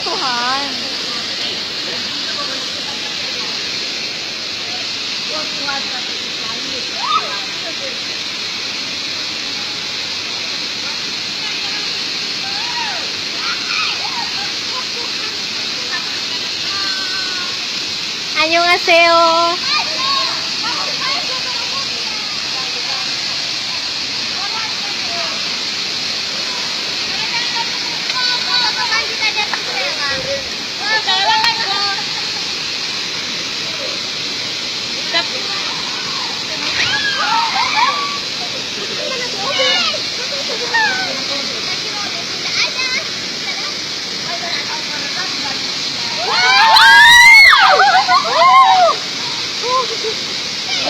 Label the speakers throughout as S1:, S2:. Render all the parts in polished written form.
S1: Tuhan. Annyeonghaseyo.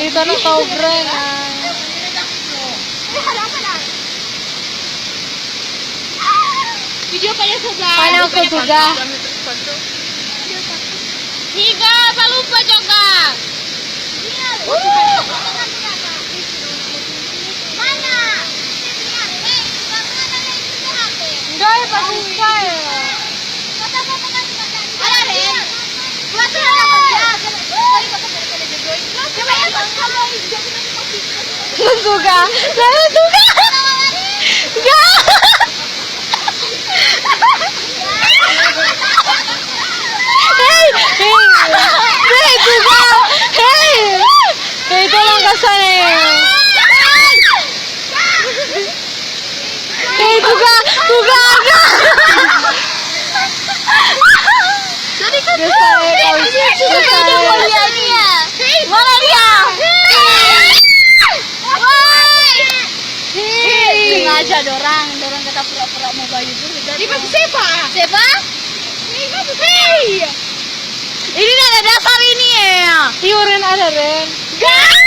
S1: Ito na sobra na.
S2: Video pa niya sa vlog.
S1: Paano ko juga?
S2: Higa, palupa juga. Mana?
S1: Enggak ya, pasti enggak ya. Juga. Saya juga. Enggak. Hey, juga. Hey, tolong ke sana. Hey, juga ada.
S2: Mana dia?
S1: Sengaja dorang kata pura-pura mau bayu dulu.
S2: Ini pasti siapa?
S1: Siapa?
S2: Hei!
S1: Ini ada dasar ini ya. Iurin ada Ren.
S2: Gak!